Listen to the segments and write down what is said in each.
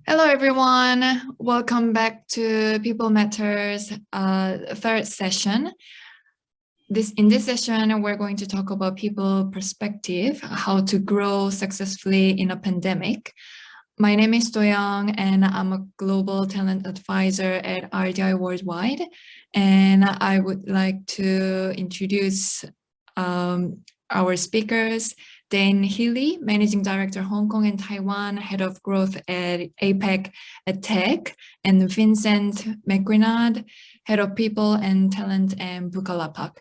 Hello, everyone. Welcome back to People Matters third session. In this session, we're going to talk about people perspective, how to grow successfully in a pandemic. My name is Do-young, and I'm a global talent advisor at RDI Worldwide. And I would like to introduce our speakers. Dan Healy, Managing Director Hong Kong and Taiwan, Head of Growth at APAC at Tech, and Vincent Maquinad, Head of People and Talent at Bukalapak.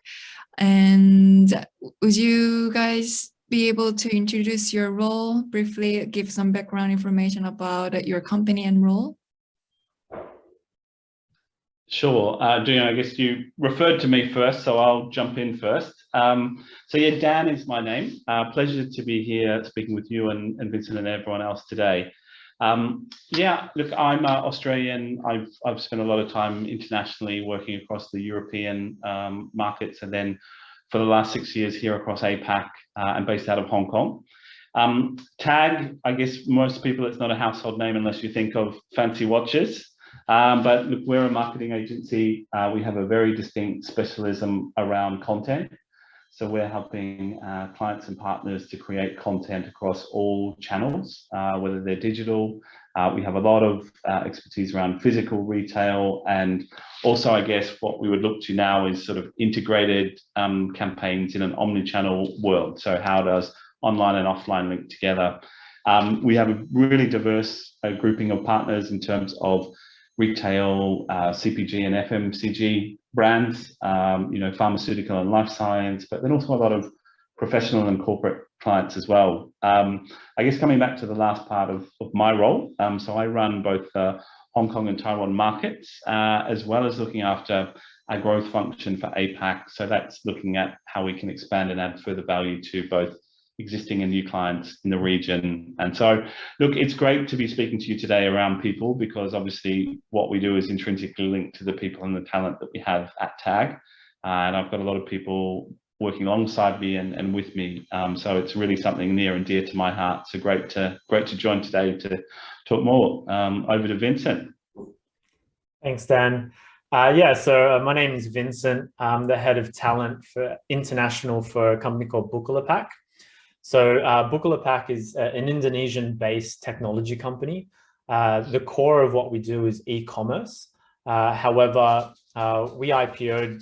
And would you guys be able to introduce your role, briefly give some background information about your company and role? Sure. I guess you referred to me first, so I'll jump in first. Yeah, Dan is my name. Pleasure to be here speaking with you and Vincent and everyone else today. Yeah, look, I'm Australian. I've spent a lot of time internationally working across the European markets, and then for the last 6 years here across APAC and based out of Hong Kong. TAG, I guess most people, it's not a household name unless you think of fancy watches. But look, we're a marketing agency. We have a very distinct specialism around content. So we're helping clients and partners to create content across all channels, whether they're digital. We have a lot of expertise around physical retail, and also, I guess, what we would look to now is sort of integrated campaigns in an omni-channel world. So how does online and offline link together? We have a really diverse grouping of partners in terms of retail, CPG and FMCG brands, pharmaceutical and life science, but then also a lot of professional and corporate clients as well. I guess coming back to the last part of my role, so I run both Hong Kong and Taiwan markets, as well as looking after our growth function for APAC. So that's looking at how we can expand and add further value to both existing and new clients in the region. And so, look, it's great to be speaking to you today around people, because obviously what we do is intrinsically linked to the people and the talent that we have at TAG. And I've got a lot of people working alongside me and with me. So it's really something near and dear to my heart. So great to join today to talk more. Over to Vincent. Thanks, Dan. My name is Vincent. I'm the head of talent for international for a company called Bukalapak. So Bukalapak is an Indonesian-based technology company. The core of what we do is e-commerce. However, we IPO'd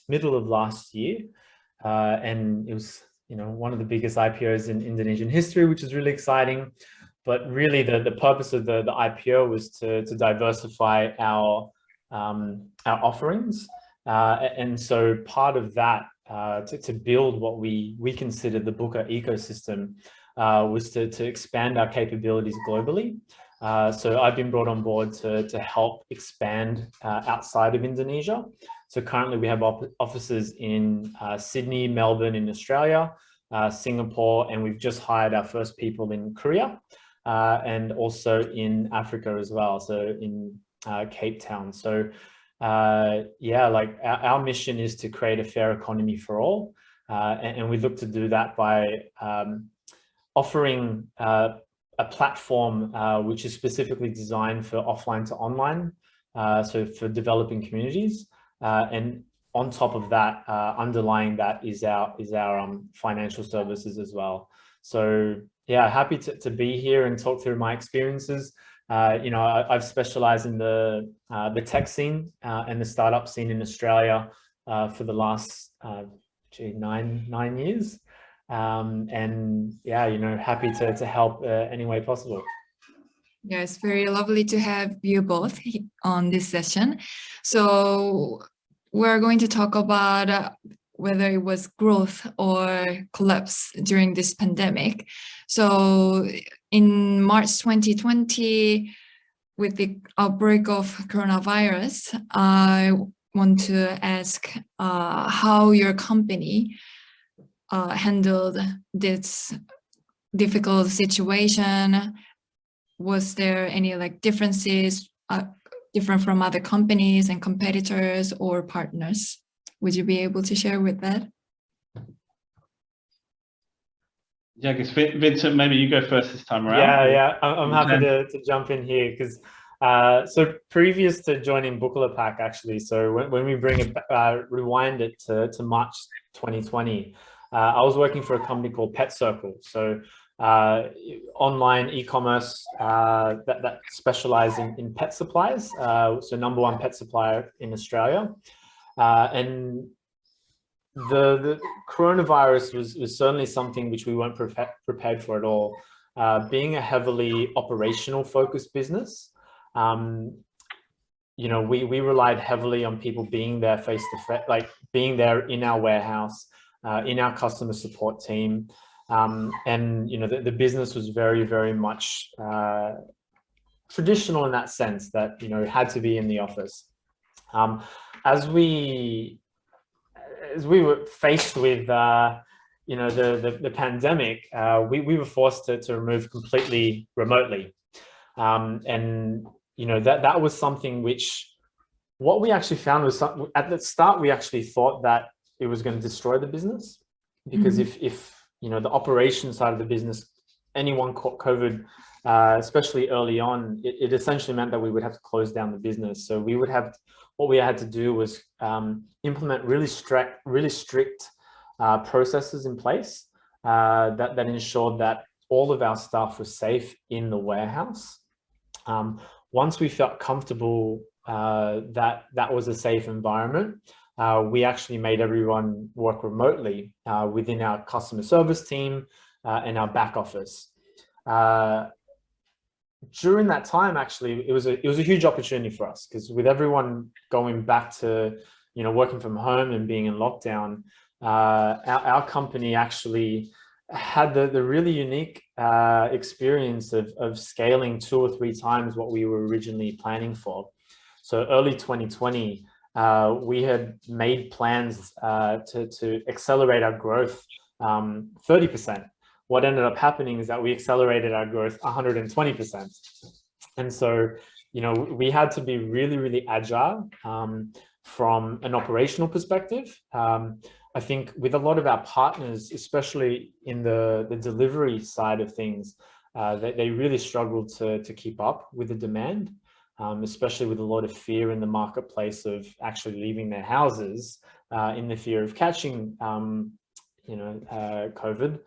middle of last year, and it was one of the biggest IPOs in Indonesian history, which is really exciting. But really, the purpose of the IPO was to diversify our offerings, and so part of that. To build what we consider the Buka ecosystem was to expand our capabilities globally. So I've been brought on board to help expand outside of Indonesia. So currently we have offices in Sydney, Melbourne in Australia, Singapore, and we've just hired our first people in Korea, and also in Africa as well, so in Cape Town. So our mission is to create a fair economy for all, and we look to do that by offering a platform which is specifically designed for offline to online, so for developing communities, and on top of that, underlying that is our financial services as well. So yeah, happy to be here and talk through my experiences. I've specialized in the tech scene and the startup scene in Australia for the last 9 years, and yeah, happy to help any way possible. Yeah, it's very lovely to have you both on this session. So we're going to talk about whether it was growth or collapse during this pandemic. So in March 2020, with the outbreak of coronavirus, I want to ask how your company handled this difficult situation. Was there any differences different from other companies and competitors or partners? Would you be able to share with that? Yeah, I guess Vincent, maybe you go first this time around. Yeah. I'm happy to jump in here because so previous to joining Bukalapak, actually, so when we bring it rewind it to March 2020, I was working for a company called Pet Circle. So online e-commerce that specialize in pet supplies. So #1 pet supplier in Australia. And the coronavirus was certainly something which we weren't prepared for at all. Being a heavily operational focused business, you know, we relied heavily on people being there face to face, like being there in our warehouse, in our customer support team. And, you know, the business was very, very much traditional in that sense that, you know, it had to be in the office. As we were faced with, you know, the pandemic, we were forced to move completely remotely. And, you know, that was something which, what we actually found was, at the start, we actually thought that it was going to destroy the business. Because if you know, the operation side of the business, anyone caught COVID, especially early on, it essentially meant that we would have to close down the business. So we would have, what we had to do was implement really strict processes in place that ensured that all of our staff was safe in the warehouse. Once we felt comfortable that was a safe environment, we actually made everyone work remotely within our customer service team and our back office. During that time, actually, it was a huge opportunity for us, because with everyone going back to, you know, working from home and being in lockdown, our company actually had the really unique experience of scaling 2 or 3 times what we were originally planning for. So early 2020, we had made plans to accelerate our growth 30%. What ended up happening is that we accelerated our growth 120%. And so, you know, we had to be really, really agile from an operational perspective. I think with a lot of our partners, especially in the delivery side of things, they really struggled to keep up with the demand. Especially with a lot of fear in the marketplace of actually leaving their houses in the fear of catching, you know, COVID.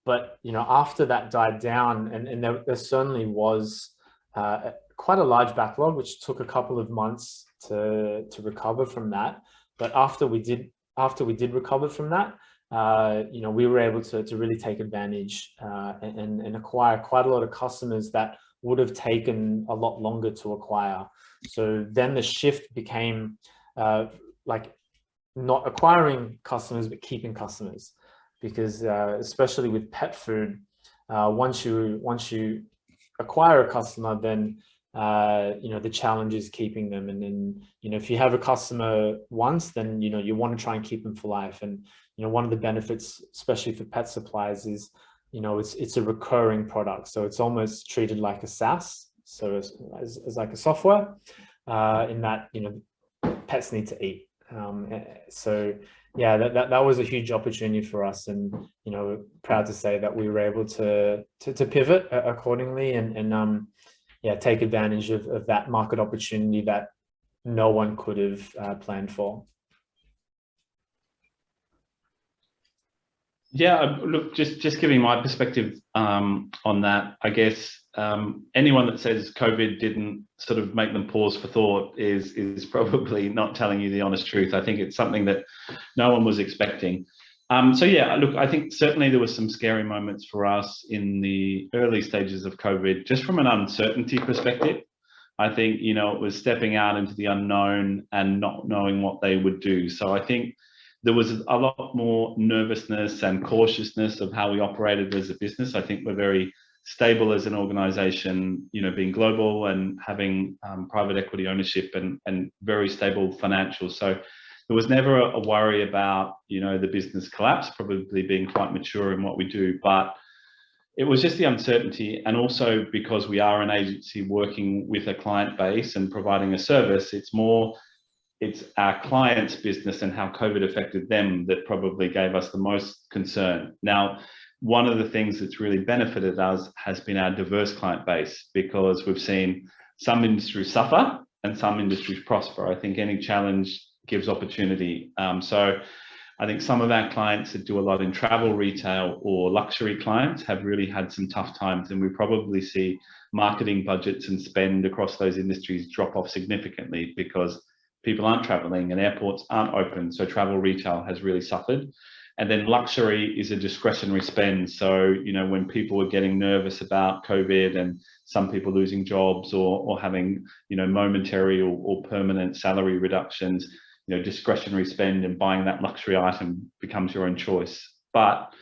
But, you know, after that died down, and there certainly was quite a large backlog, which took a couple of months to recover from that. But after we did recover from that, you know, we were able to really take advantage and acquire quite a lot of customers that would have taken a lot longer to acquire. So then the shift became like not acquiring customers, but keeping customers, because especially with pet food, once you acquire a customer, then you know, the challenge is keeping them. And then, you know, if you have a customer once, then, you know, you want to try and keep them for life. And, you know, one of the benefits, especially for pet supplies, is, you know, it's a recurring product. So it's almost treated like a SaaS. So as like a software, in that, you know, pets need to eat. So yeah, that was a huge opportunity for us. And, you know, proud to say that we were able to pivot accordingly and yeah, take advantage of that market opportunity that no one could have planned for. Yeah, look, just giving my perspective on that, I guess anyone that says COVID didn't sort of make them pause for thought is probably not telling you the honest truth. I think it's something that no one was expecting. So yeah, look, I think certainly there were some scary moments for us in the early stages of COVID, just from an uncertainty perspective. I think, you know, it was stepping out into the unknown and not knowing what they would do. So I think there was a lot more nervousness and cautiousness of how we operated as a business. I think we're very stable as an organization, you know, being global and having private equity ownership and very stable financials. So there was never a worry about, you know, the business collapse, probably being quite mature in what we do. But it was just the uncertainty. And also because we are an agency working with a client base and providing a service, it's our clients' business and how COVID affected them that probably gave us the most concern. Now, one of the things that's really benefited us has been our diverse client base, because we've seen some industries suffer and some industries prosper. I think any challenge gives opportunity. So I think some of our clients that do a lot in travel, retail, or luxury clients have really had some tough times, and we probably see marketing budgets and spend across those industries drop off significantly because people aren't traveling and airports aren't open. So travel retail has really suffered. And then luxury is a discretionary spend. So, you know, when people were getting nervous about COVID and some people losing jobs or having, you know, momentary or permanent salary reductions, you know, discretionary spend and buying that luxury item becomes your own choice. But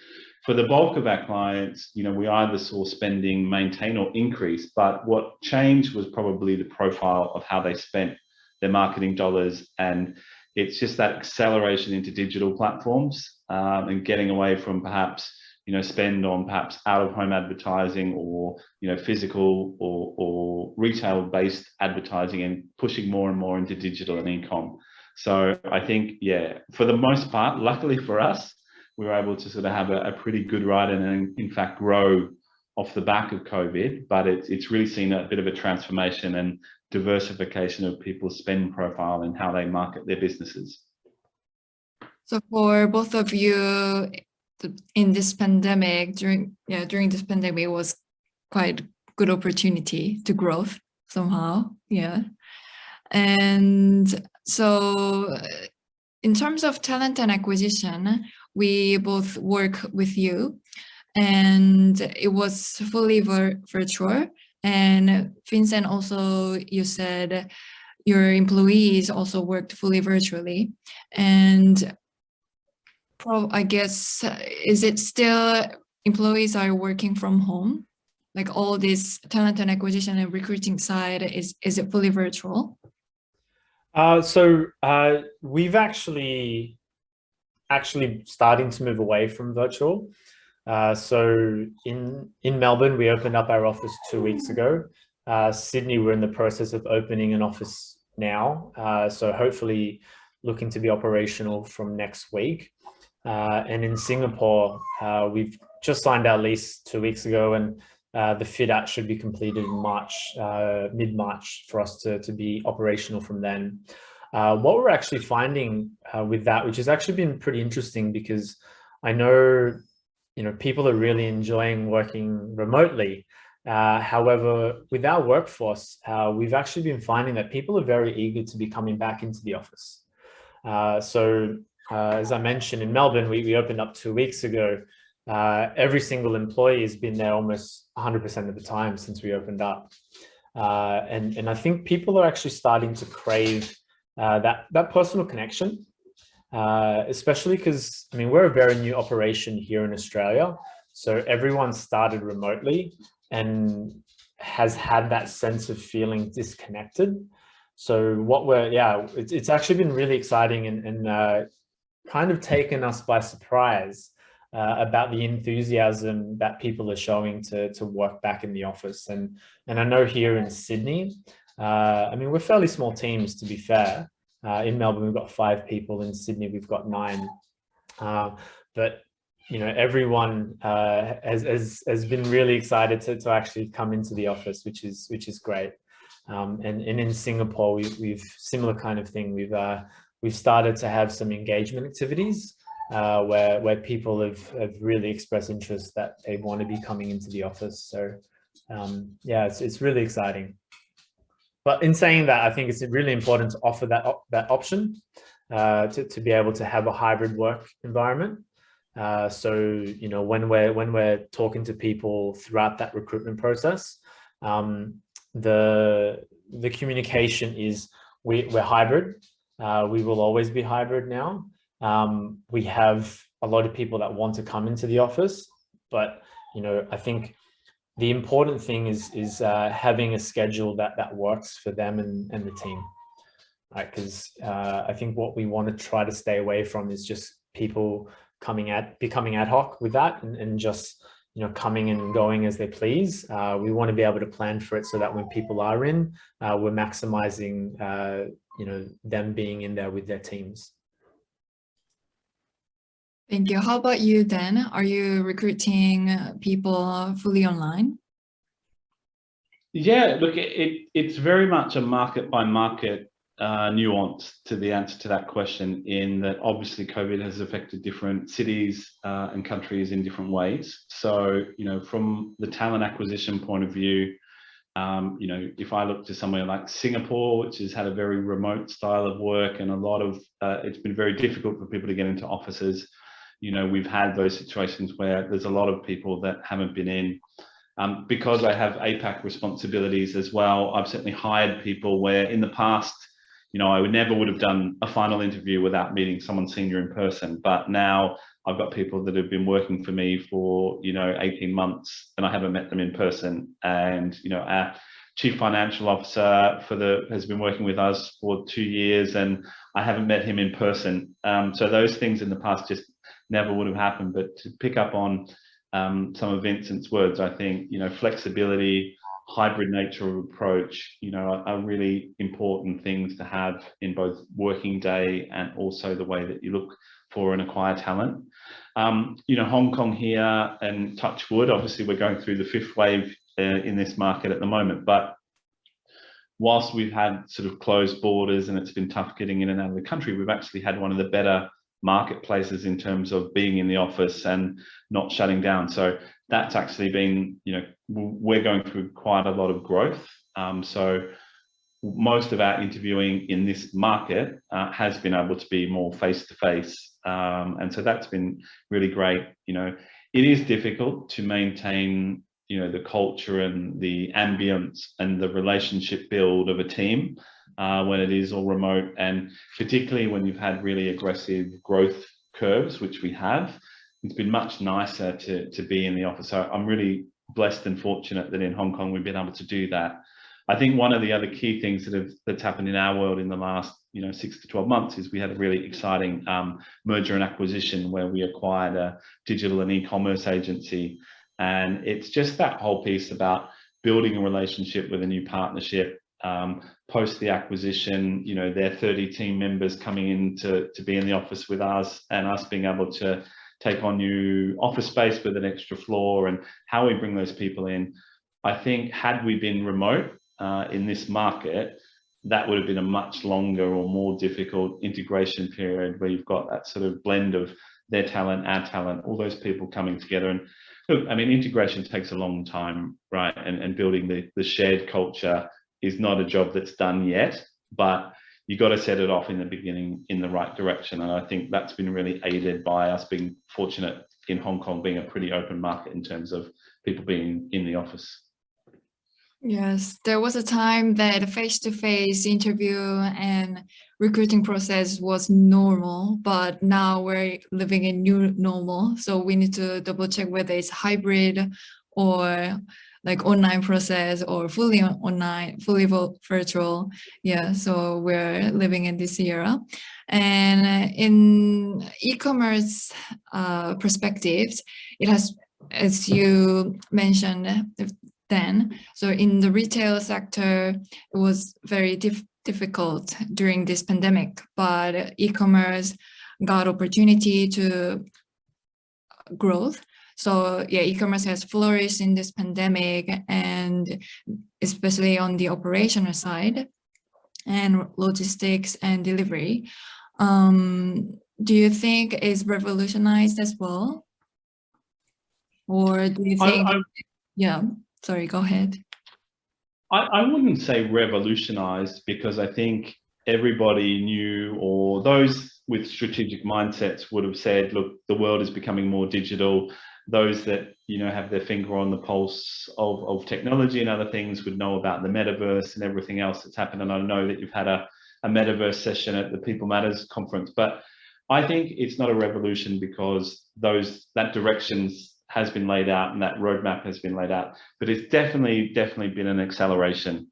for the bulk of our clients, you know, we either saw spending maintain or increase, but what changed was probably the profile of how they spent their marketing dollars. And it's just that acceleration into digital platforms and getting away from perhaps, you know, spend on perhaps out-of-home advertising or, you know, physical or retail-based advertising, and pushing more and more into digital and e-com. So I think, yeah, for the most part, luckily for us, we were able to sort of have a pretty good ride and in fact grow off the back of COVID, but it's really seen a bit of a transformation and diversification of people's spend profile and how they market their businesses. So for both of you in this pandemic, during this pandemic, it was quite good opportunity to growth somehow. Yeah. And so in terms of talent and acquisition, we both work with you, and it was fully virtual. And Vincent, also, you said your employees also worked fully virtually. And I guess, is it still employees are working from home? Like all this talent and acquisition and recruiting side, is it fully virtual? So we've actually starting to move away from virtual. So in Melbourne, we opened up our office 2 weeks ago. Sydney, we're in the process of opening an office now. So hopefully looking to be operational from next week. And in Singapore, we've just signed our lease 2 weeks ago, and the fit out should be completed in March, mid-March, for us to be operational from then. What we're actually finding with that, which has actually been pretty interesting, because I know, you know, people are really enjoying working remotely. However, with our workforce, we've actually been finding that people are very eager to be coming back into the office. So as I mentioned, in Melbourne, we opened up 2 weeks ago. Every single employee has been there almost 100% of the time since we opened up. And I think people are actually starting to crave that personal connection, especially because, I mean, we're a very new operation here in Australia. So everyone started remotely and has had that sense of feeling disconnected. So it's actually been really exciting and kind of taken us by surprise about the enthusiasm that people are showing to work back in the office. And I know here in Sydney, I mean, we're fairly small teams, to be fair. In Melbourne, we've got 5 people. In Sydney, we've got 9. But you know, everyone has been really excited to actually come into the office, which is great. And in Singapore, we've similar kind of thing. We've started to have some engagement activities where people have really expressed interest that they want to be coming into the office. So yeah, it's really exciting. But in saying that, I think it's really important to offer that option to be able to have a hybrid work environment. So, you know, when we're talking to people throughout that recruitment process, the communication is we're hybrid. We will always be hybrid now. We have a lot of people that want to come into the office, but, you know, I think the important thing is having a schedule that works for them and the team, right? Because I think what we want to try to stay away from is just people becoming ad hoc with that and just, you know, coming and going as they please. We want to be able to plan for it so that when people are in, we're maximizing, you know, them being in there with their teams. Thank you. How about you, Dan? Are you recruiting people fully online? Yeah, look, it's very much a market by market nuance to the answer to that question, in that obviously COVID has affected different cities and countries in different ways. So, from the talent acquisition point of view, if I look to somewhere like Singapore, which has had a very remote style of work and a lot of, it's been very difficult for people to get into offices. We've had those situations where there's a lot of people that haven't been in. Because I have APAC responsibilities as well, I've certainly hired people where in the past, I would have done a final interview without meeting someone senior in person. But now I've got people that have been working for me for, 18 months and I haven't met them in person. And, our chief financial officer has been working with us for 2 years and I haven't met him in person. So those things in the past just never would have happened. But to pick up on some of Vincent's words, I think, flexibility, hybrid nature of approach, are really important things to have in both working day and also the way that you look for and acquire talent. Hong Kong here, and touch wood, obviously we're going through the 5th wave in this market at the moment, but whilst we've had sort of closed borders and it's been tough getting in and out of the country, we've actually had one of the better marketplaces in terms of being in the office and not shutting down. So that's actually been, we're going through quite a lot of growth. So most of our interviewing in this market has been able to be more face-to-face. And so that's been really great. It is difficult to maintain, the culture and the ambience and the relationship build of a team when it is all remote, and particularly when you've had really aggressive growth curves, which we have. It's been much nicer to be in the office. So I'm really blessed and fortunate that in Hong Kong we've been able to do that. I think one of the other key things that's happened in our world in the last 6 to 12 months is we had a really exciting merger and acquisition where we acquired a digital and e-commerce agency. And it's just that whole piece about building a relationship with a new partnership. Post the acquisition, their 30 team members coming in to be in the office with us, and us being able to take on new office space with an extra floor, and how we bring those people in. I think had we been remote in this market, that would have been a much longer or more difficult integration period, where you've got that sort of blend of their talent, our talent, all those people coming together. And look, I mean, integration takes a long time, right? And building the shared culture is not a job that's done yet, but you got to set it off in the beginning in the right direction. And I think that's been really aided by us being fortunate in Hong Kong being a pretty open market in terms of people being in the office. Yes, there was a time that face-to-face interview and recruiting process was normal, but now we're living in new normal. So we need to double check whether it's hybrid or like online process or fully online, fully virtual. Yeah, so we're living in this era. And in e-commerce perspectives, it has, as you mentioned, then. So in the retail sector, it was very difficult during this pandemic, but e-commerce got opportunity to growth. So yeah, e-commerce has flourished in this pandemic, and especially on the operational side and logistics and delivery. Do you think it's revolutionized as well? Or do you think, yeah. Sorry, go ahead. I wouldn't say revolutionized, because I think everybody knew, or those with strategic mindsets would have said, look, the world is becoming more digital. Those that, have their finger on the pulse of technology and other things would know about the metaverse and everything else that's happened. And I know that you've had a metaverse session at the People Matters conference, but I think it's not a revolution, because that direction's has been laid out and that roadmap has been laid out, but it's definitely been an acceleration,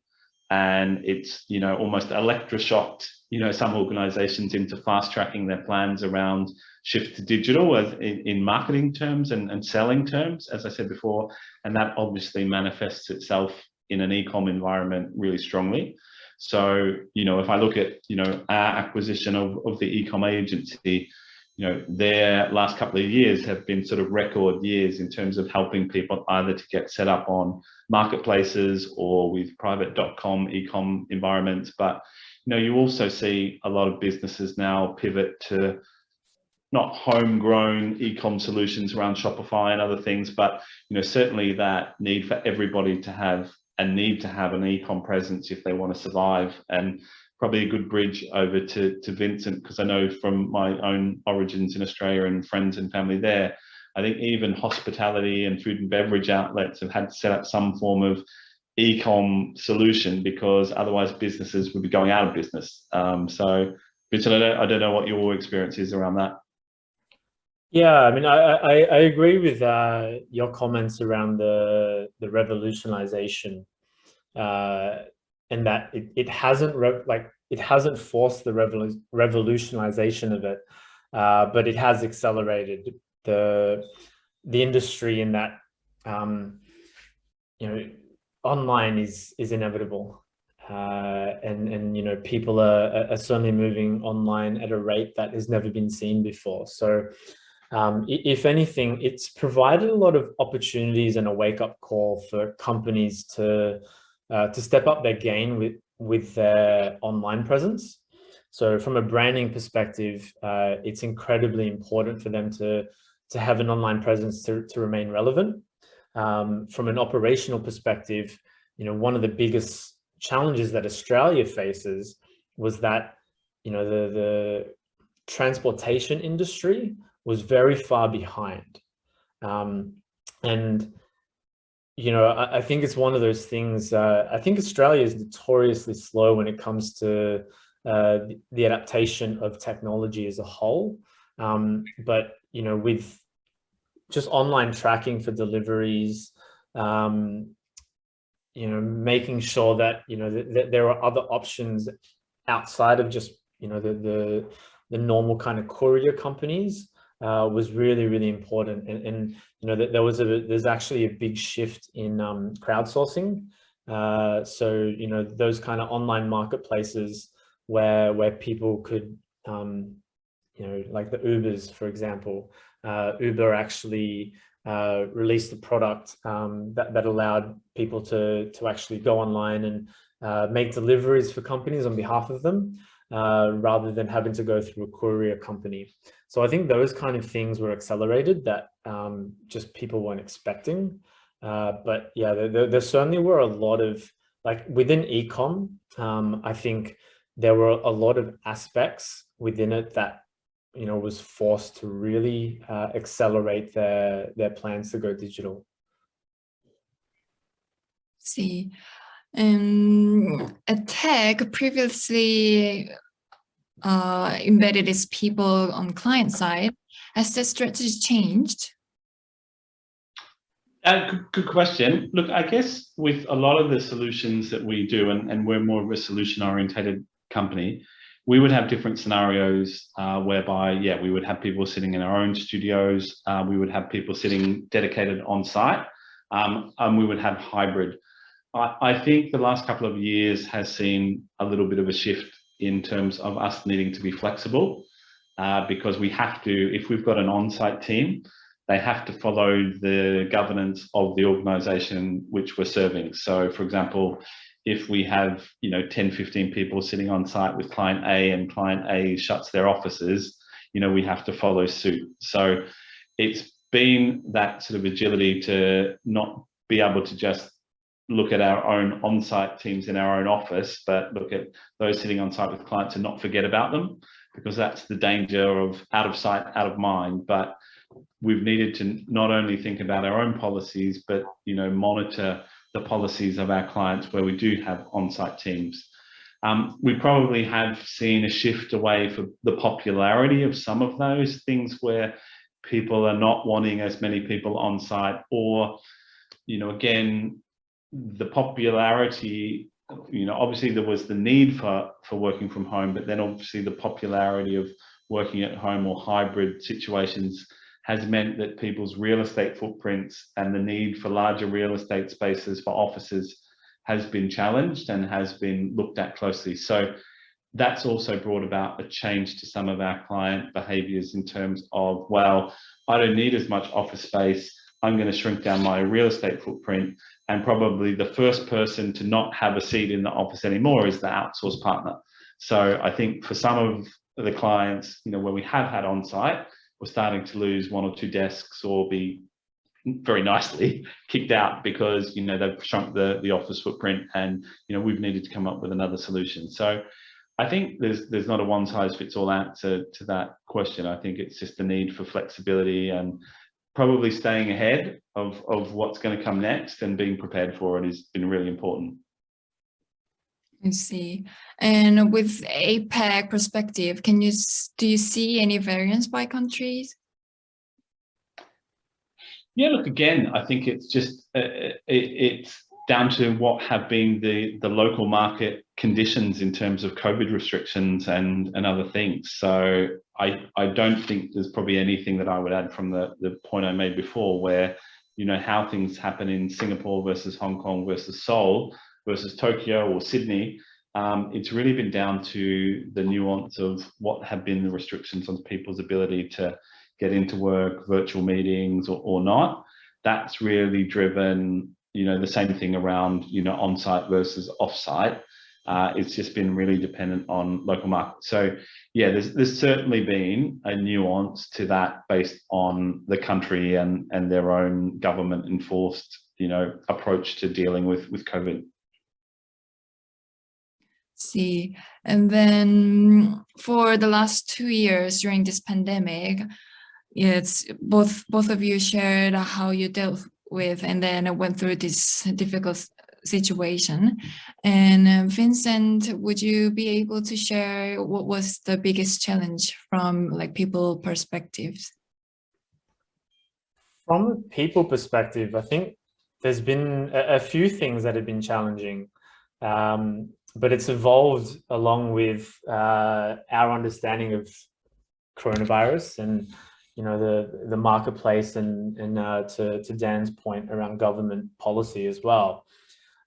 and it's almost electroshocked some organizations into fast tracking their plans around shift to digital in marketing terms and selling terms, as I said before, and that obviously manifests itself in an e-com environment really strongly. So if I look at our acquisition of the e-com agency, their last couple of years have been sort of record years in terms of helping people either to get set up on marketplaces or with private.com e-com environments. But, you also see a lot of businesses now pivot to not homegrown e-com solutions around Shopify and other things, but, certainly that need for everybody to have an e-com presence if they want to survive. And probably a good bridge over to Vincent, because I know from my own origins in Australia and friends and family there, I think even hospitality and food and beverage outlets have had to set up some form of e-com solution, because otherwise businesses would be going out of business. So Vincent, I don't know what your experience is around that. Yeah, I mean, I agree with your comments around the revolutionization, and that it hasn't it hasn't forced the revolutionization of it, but it has accelerated the industry in that online is inevitable, and people are certainly moving online at a rate that has never been seen before. So if anything, it's provided a lot of opportunities and a wake-up call for companies to step up their game with their online presence. So from a branding perspective, it's incredibly important for them to have an online presence to remain relevant. From an operational perspective, one of the biggest challenges that Australia faces was that, the transportation industry was very far behind. And I think it's one of those things. I think Australia is notoriously slow when it comes to the adaptation of technology as a whole. But with just online tracking for deliveries, making sure that that there are other options outside of just the normal kind of courier companies was really, really important. And there's actually a big shift in crowdsourcing. So those kind of online marketplaces where people could like the Ubers, for example. Uber actually released a product that allowed people to actually go online and make deliveries for companies on behalf of them, rather than having to go through a courier company. So I think those kind of things were accelerated that just people weren't expecting. But yeah, there certainly were a lot of, like within ecom, I think there were a lot of aspects within it that was forced to really accelerate their plans to go digital. See, at Tech previously embedded its people on client side. Has the strategy changed? Good question. Look, I guess with a lot of the solutions that we do, and we're more of a solution-oriented company, we would have different scenarios whereby, yeah, we would have people sitting in our own studios, we would have people sitting dedicated on site, and we would have hybrid. I think the last couple of years has seen a little bit of a shift in terms of us needing to be flexible, because we have to, if we've got an on-site team, they have to follow the governance of the organization which we're serving. So for example, if we have 10, 15 people sitting on site with client A and client A shuts their offices, we have to follow suit. So it's been that sort of agility to not be able to just look at our own on-site teams in our own office, but look at those sitting on site with clients and not forget about them, because that's the danger of out of sight, out of mind. But we've needed to not only think about our own policies, but monitor the policies of our clients where we do have on-site teams. We probably have seen a shift away from the popularity of some of those things where people are not wanting as many people on site, or again, the popularity, obviously there was the need for working from home, but then obviously the popularity of working at home or hybrid situations has meant that people's real estate footprints and the need for larger real estate spaces for offices has been challenged and has been looked at closely. So that's also brought about a change to some of our client behaviors in terms of, well, I don't need as much office space. I'm going to shrink down my real estate footprint. And probably the first person to not have a seat in the office anymore is the outsource partner. So I think for some of the clients, you know, where we have had on-site, we're starting to lose one or two desks or be very nicely kicked out because, you know, they've shrunk the office footprint, and, you know, we've needed to come up with another solution. So I think there's not a one size fits all answer to that question. I think it's just the need for flexibility and probably staying ahead of what's going to come next and being prepared for it has been really important. I see. And with APAC perspective, do you see any variance by countries? Yeah, look, again, I think it's just it's down to what have been the local market conditions in terms of COVID restrictions and other things. So I don't think there's probably anything that I would add from the point I made before, where, you know, how things happen in Singapore versus Hong Kong versus Seoul versus Tokyo or Sydney. It's really been down to the nuance of what have been the restrictions on people's ability to get into work, virtual meetings or not. That's really driven, you know, the same thing around, you know, on-site versus off-site. It's just been really dependent on local market. So yeah, there's certainly been a nuance to that based on the country and their own government enforced, you know, approach to dealing with COVID. See, and then for the last 2 years during this pandemic, it's both of you shared how you dealt with and then went through this difficult situation. And Vincent, would you be able to share what was the biggest challenge from like people perspectives? From a people perspective, I think there's been a few things that have been challenging, but it's evolved along with our understanding of coronavirus and, you know, the marketplace and to Dan's point around government policy as well.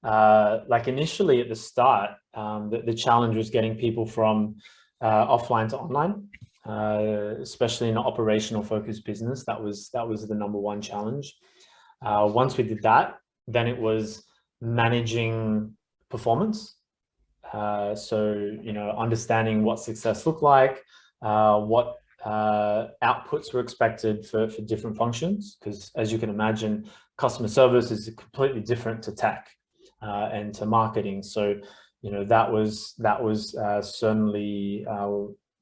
Like initially at the start, the challenge was getting people from offline to online, especially in an operational focused business. That was the number one challenge. Once we did that, then it was managing performance. So, you know, understanding what success looked like, what outputs were expected for different functions, because as you can imagine, customer service is completely different to tech and to marketing. So, you know, that was certainly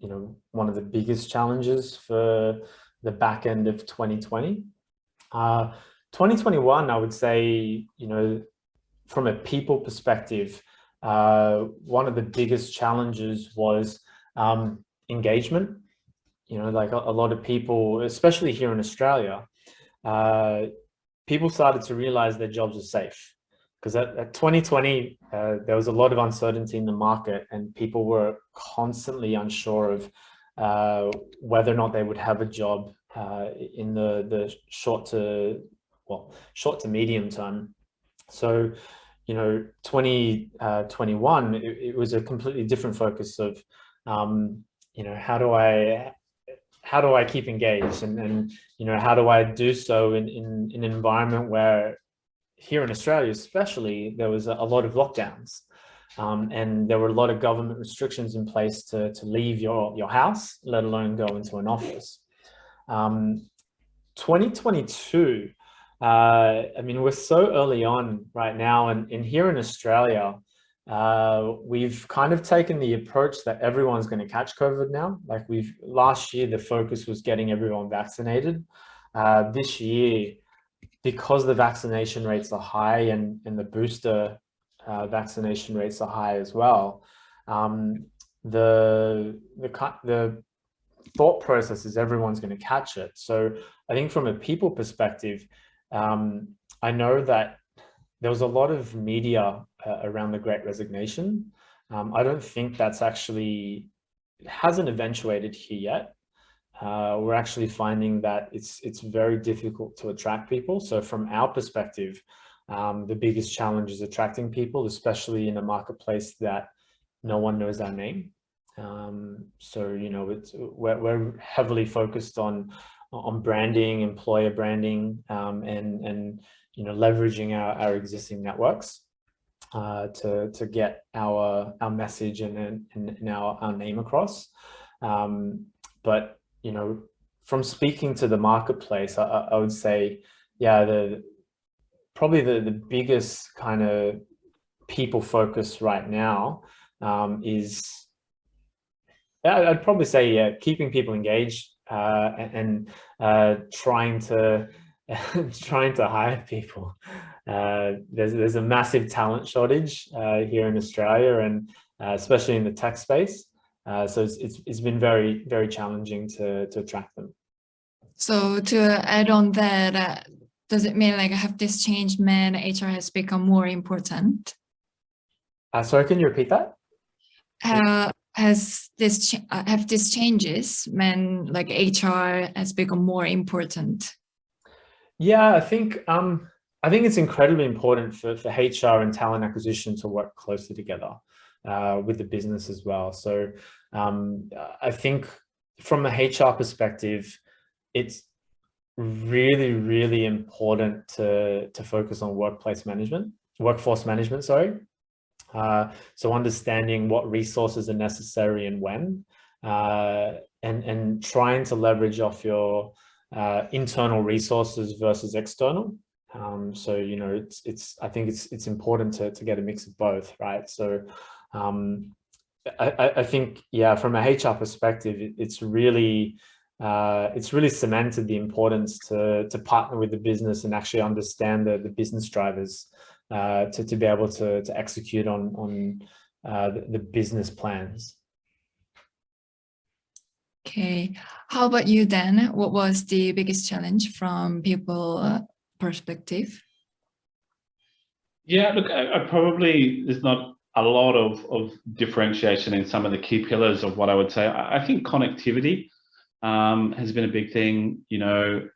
you know, one of the biggest challenges for the back end of 2020. 2021, I would say, you know, from a people perspective, one of the biggest challenges was engagement. You know, like a lot of people, especially here in Australia, people started to realize their jobs are safe. Because at 2020, there was a lot of uncertainty in the market and people were constantly unsure of whether or not they would have a job in the short to medium term. So, you know, 2021, it was a completely different focus of, you know, how do I keep engaged and you know, how do I do so in an environment where here in Australia, especially, there was a lot of lockdowns and there were a lot of government restrictions in place to leave your house, let alone go into an office. 2022, I mean, we're so early on right now, and here in Australia, we've kind of taken the approach that everyone's going to catch COVID now. Like last year, the focus was getting everyone vaccinated. This year, because the vaccination rates are high and the booster vaccination rates are high as well, the thought process is everyone's going to catch it. So I think from a people perspective, I know that there was a lot of media around the Great Resignation. I don't think that's actually, it hasn't eventuated here yet. We're actually finding that it's very difficult to attract people. So from our perspective, the biggest challenge is attracting people, especially in a marketplace that no one knows our name. So, you know, we're heavily focused on branding, employer branding, and you know, leveraging our existing networks to get our message and our name across. But, you know, from speaking to the marketplace, I would say, yeah, probably the biggest kind of people focus right now is, I'd probably say, yeah, keeping people engaged and trying to hire people. There's a massive talent shortage here in Australia, and especially in the tech space. So it's been very, very challenging to attract them. So to add on that, does it mean like have this changed meant HR has become more important? Sorry, can you repeat that? Have these changes meant like HR has become more important? Yeah, I think it's incredibly important for HR and talent acquisition to work closely together with the business as well. So I think from a HR perspective, it's really, really important to focus on workforce management, sorry. So understanding what resources are necessary and when, and trying to leverage off your internal resources versus external. So, you know, I think it's important to get a mix of both, right? So I think, yeah, from a HR perspective, it's really cemented the importance to partner with the business and actually understand the business drivers to be able to execute on the business plans. Okay, how about you, Dan? What was the biggest challenge from people perspective? Yeah, look, I probably, there's not a lot of differentiation in some of the key pillars of what I would say. I think connectivity has been a big thing, you know,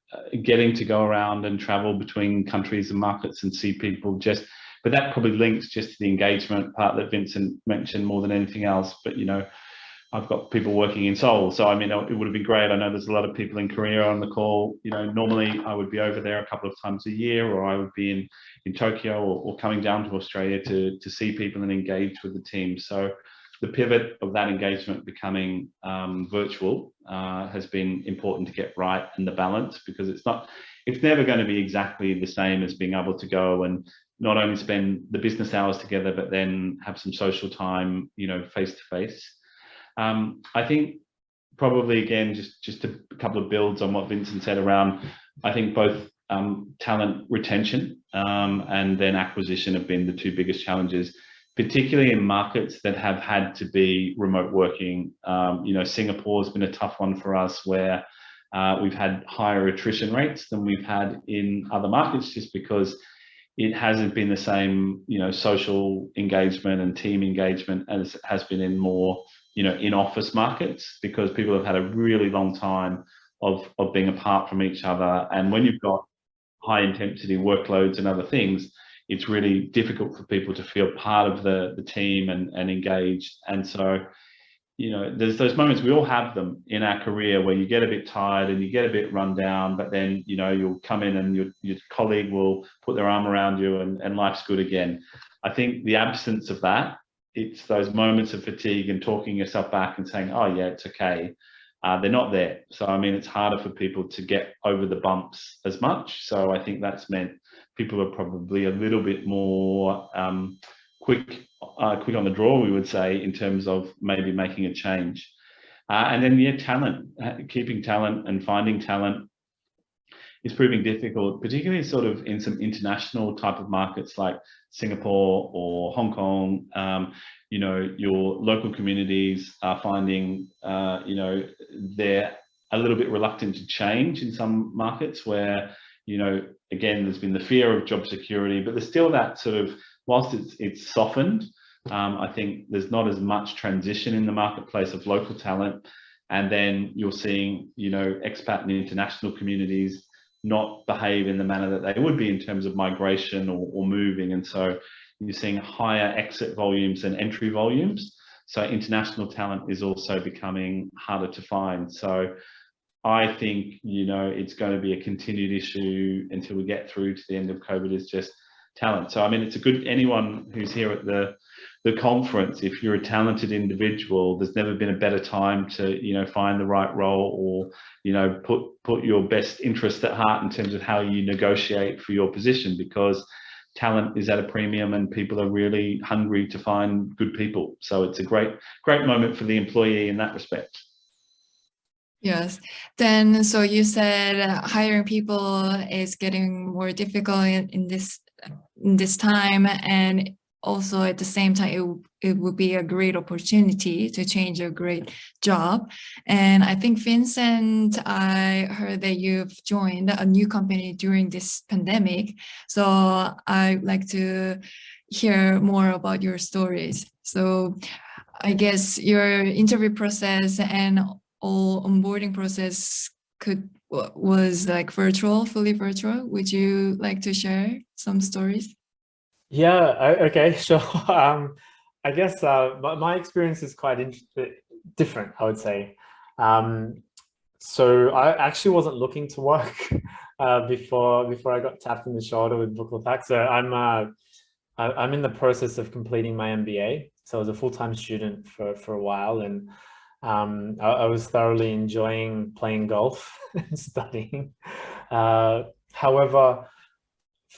getting to go around and travel between countries and markets and see people but that probably links just to the engagement part that Vincent mentioned more than anything else. But, you know, I've got people working in Seoul, so I mean, it would have been great. I know there's a lot of people in Korea on the call. You know, normally I would be over there a couple of times a year, or I would be in Tokyo or coming down to Australia to see people and engage with the team. So the pivot of that engagement becoming virtual has been important to get right, and the balance, because it's never going to be exactly the same as being able to go and not only spend the business hours together, but then have some social time, you know, face to face. I think probably, again, just a couple of builds on what Vincent said around, I think both talent retention and then acquisition have been the two biggest challenges, particularly in markets that have had to be remote working. You know, Singapore has been a tough one for us, where we've had higher attrition rates than we've had in other markets, just because it hasn't been the same, you know, social engagement and team engagement as it has been in more, you know, in-office markets, because people have had a really long time of being apart from each other. And when you've got high intensity workloads and other things, it's really difficult for people to feel part of the team and engaged. And so, you know, there's those moments, we all have them in our career, where you get a bit tired and you get a bit run down, but then, you know, you'll come in and your colleague will put their arm around you and life's good again. I think the absence of that, it's those moments of fatigue and talking yourself back and saying, oh yeah, it's okay. They're not there. So, I mean, it's harder for people to get over the bumps as much. So I think that's meant people are probably a little bit more quick on the draw, we would say, in terms of maybe making a change. And then, yeah, talent, keeping talent and finding talent is proving difficult, particularly sort of in some international type of markets like Singapore or Hong Kong. You know, your local communities are finding, you know, they're a little bit reluctant to change in some markets where, you know, again, there's been the fear of job security, but there's still that sort of, whilst it's softened, I think there's not as much transition in the marketplace of local talent. And then you're seeing, you know, expat and international communities not behave in the manner that they would be in terms of migration or moving. And so you're seeing higher exit volumes than entry volumes. So international talent is also becoming harder to find. So I think, you know, it's going to be a continued issue until we get through to the end of COVID, is just talent. So, I mean, it's a good, anyone who's here at the conference, if you're a talented individual, there's never been a better time to, you know, find the right role, or, you know, put your best interest at heart in terms of how you negotiate for your position, because talent is at a premium and people are really hungry to find good people. So it's a great moment for the employee in that respect. Yes. Then, so you said hiring people is getting more difficult in this time, and also at the same time, it would be a great opportunity to change a great job. And I think, Vincent, I heard that you've joined a new company during this pandemic. So I'd like to hear more about your stories. So I guess your interview process and all onboarding process was like fully virtual. Would you like to share some stories? Yeah, okay, sure. I guess my experience is quite different, I would say. So I actually wasn't looking to work before I got tapped in the shoulder with Bukalapak. So I'm in the process of completing my MBA. So I was a full-time student for a while, and I was thoroughly enjoying playing golf and studying. However,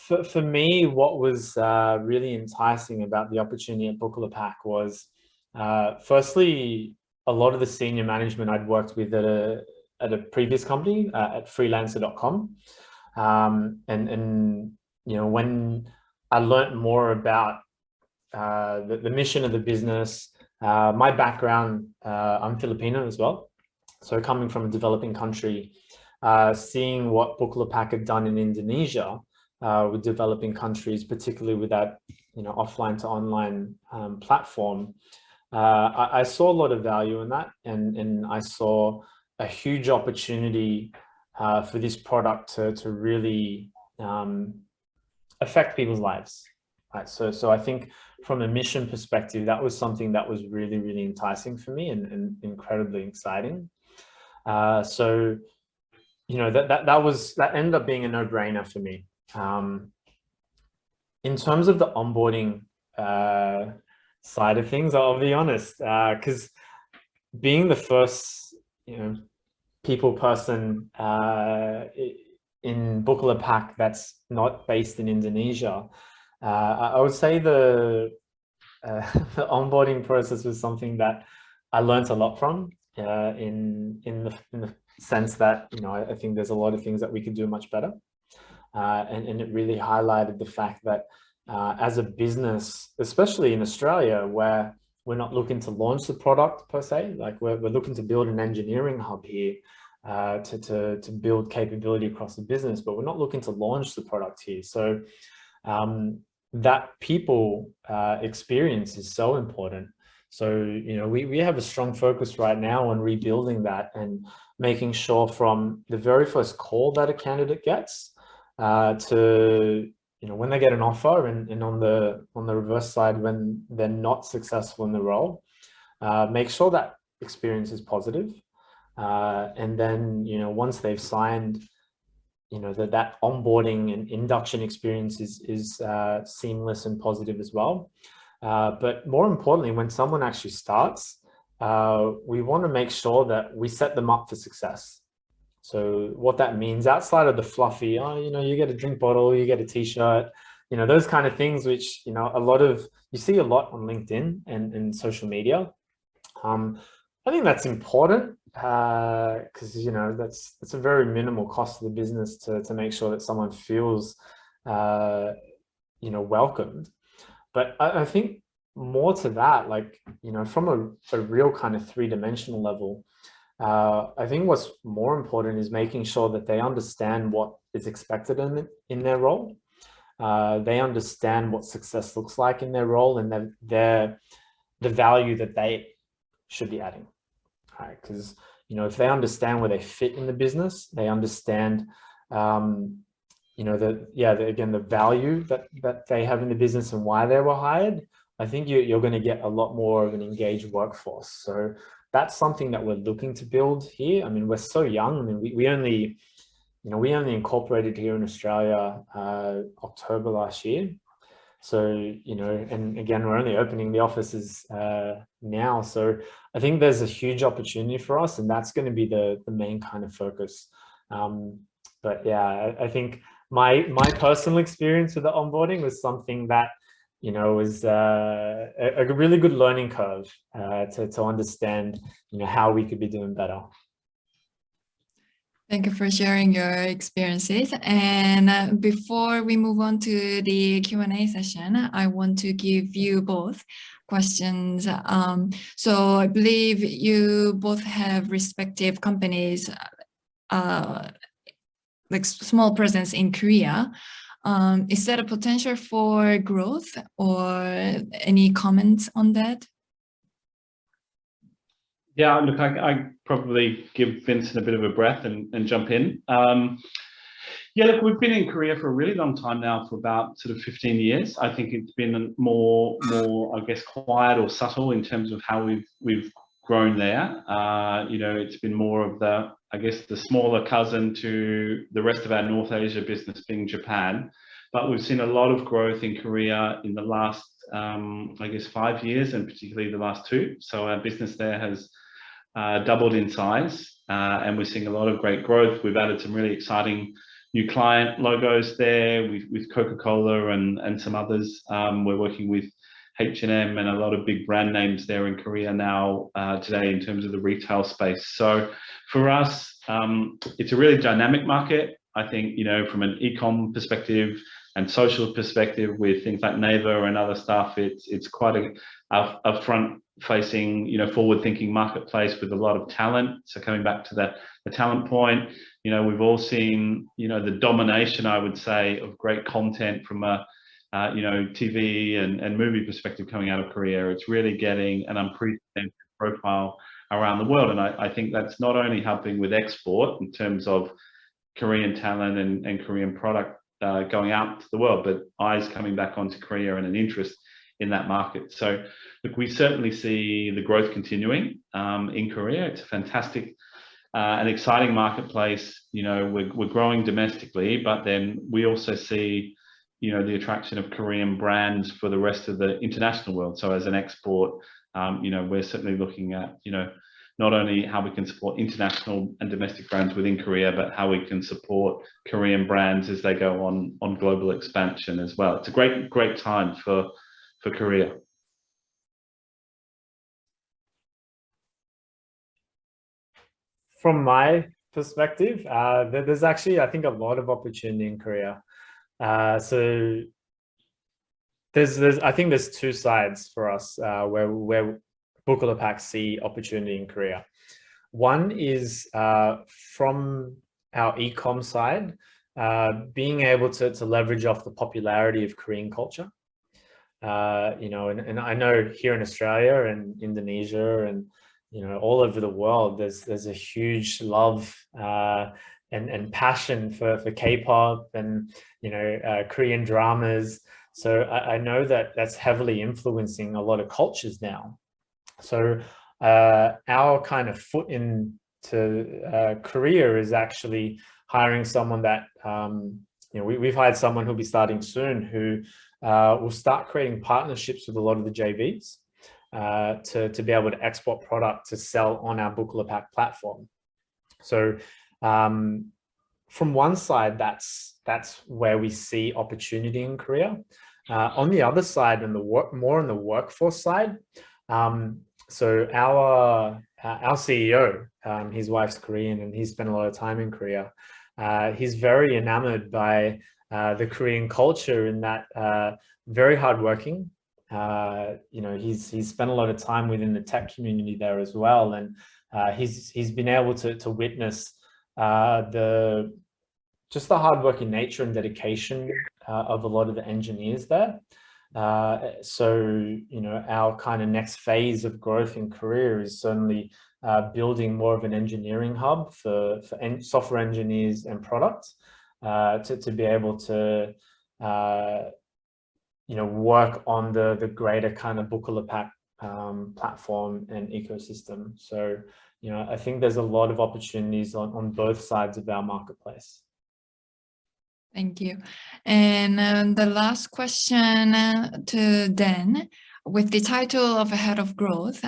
for me, what was really enticing about the opportunity at Bukalapak was, firstly, a lot of the senior management I'd worked with at a previous company, at freelancer.com. And you know, when I learned more about the mission of the business, my background, I'm Filipino as well. So coming from a developing country, seeing what Bukalapak had done in Indonesia with developing countries, particularly with that, you know, offline to online platform, I saw a lot of value in that, and I saw a huge opportunity for this product to really affect people's lives. Right. So I think from a mission perspective, that was something that was really, really enticing for me and incredibly exciting. So, you know, that ended up being a no-brainer for me. In terms of the onboarding side of things, I'll be honest, because being the first, you know, people person in Bukalapak that's not based in Indonesia, I would say the onboarding process was something that I learned a lot from, in the sense that, you know, I think there's a lot of things that we could do much better. And it really highlighted the fact that as a business, especially in Australia, where we're not looking to launch the product per se, like we're looking to build an engineering hub here to build capability across the business, but we're not looking to launch the product here. So that people experience is so important. So, you know, we have a strong focus right now on rebuilding that and making sure from the very first call that a candidate gets to, you know, when they get an offer, and on the reverse side, when they're not successful in the role, make sure that experience is positive. And then, you know, once they've signed, you know, that onboarding and induction experience is seamless and positive as well. But more importantly, when someone actually starts, we want to make sure that we set them up for success. So what that means, outside of the fluffy, oh, you know, you get a drink bottle, you get a t-shirt, you know, those kind of things, which, you know, you see a lot on LinkedIn and social media. I think that's important because, you know, that's a very minimal cost to the business to make sure that someone feels, you know, welcomed. But I think more to that, like, you know, from a real kind of three-dimensional level, I think what's more important is making sure that they understand what is expected in their role. They understand what success looks like in their role, and the value that they should be adding. Right? Because, you know, if they understand where they fit in the business, they understand, you know, again, the value that they have in the business and why they were hired, I think you're going to get a lot more of an engaged workforce. So that's something that we're looking to build here. I mean, we're so young. I mean, we only incorporated here in Australia October last year. So, and again, we're only opening the offices now. So I think there's a huge opportunity for us, and that's going to be the main kind of focus. But yeah, I think my personal experience with the onboarding was something that, was a really good learning curve to understand, how we could be doing better. Thank you for sharing your experiences. And before we move on to the Q&A session, I want to give you both questions. So I believe you both have respective companies, like small presence in Korea. Is that a potential for growth, or any comments on that? Yeah, look, I probably give Vincent a bit of a breath and jump in. Yeah, look, we've been in Korea for a really long time now, for about sort of 15 years. I think it's been more, I guess, quiet or subtle in terms of how we've grown there. It's been more of the, I guess, the smaller cousin to the rest of our North Asia business being Japan. But we've seen a lot of growth in Korea in the last, I guess, 5 years, and particularly the last 2. So our business there has doubled in size, and we're seeing a lot of great growth. We've added some really exciting new client logos there with Coca-Cola and some others. We're working with H&M and a lot of big brand names there in Korea now today in terms of the retail space. So for us, it's a really dynamic market. I think, from an e-com perspective and social perspective, with things like Naver and other stuff, it's quite a front-facing, forward-thinking marketplace with a lot of talent. So coming back to the talent point, we've all seen, the domination, I would say, of great content from a TV and movie perspective coming out of Korea. It's really getting an unprecedented profile around the world, and I think that's not only helping with export in terms of Korean talent and Korean product going out to the world, but eyes coming back onto Korea and an interest in that market. So look, we certainly see the growth continuing in Korea. It's a fantastic and exciting marketplace. We're growing domestically, but then we also see the attraction of Korean brands for the rest of the international world. So as an export, we're certainly looking at not only how we can support international and domestic brands within Korea, but how we can support Korean brands as they go on global expansion as well. It's a great time for Korea. From my perspective, there's actually, I think, a lot of opportunity in Korea. So I think there's 2 sides for us where Bukalapak see opportunity in Korea. One is from our e-com side, being able to leverage off the popularity of Korean culture. And I know here in Australia and Indonesia and all over the world, there's a huge love and passion for K-pop and Korean dramas. So I know that that's heavily influencing a lot of cultures now. So our kind of foot into Korea is actually hiring someone that we've hired someone who'll be starting soon, who will start creating partnerships with a lot of the JVs to be able to export product to sell on our Bukalapak platform. So from one side, that's where we see opportunity in Korea. On the other side, more on the workforce side, so our CEO, his wife's Korean, and he's spent a lot of time in Korea. He's very enamored by the Korean culture in that very hardworking. He's spent a lot of time within the tech community there as well, and he's been able to witness just the hardworking nature and dedication of a lot of the engineers there. So our kind of next phase of growth in Korea is certainly building more of an engineering hub for software engineers and products to be able to work on the greater kind of Bukalapak platform and ecosystem. So, I think there's a lot of opportunities on both sides of our marketplace. Thank you. And the last question to Dan, with the title of Head of Growth,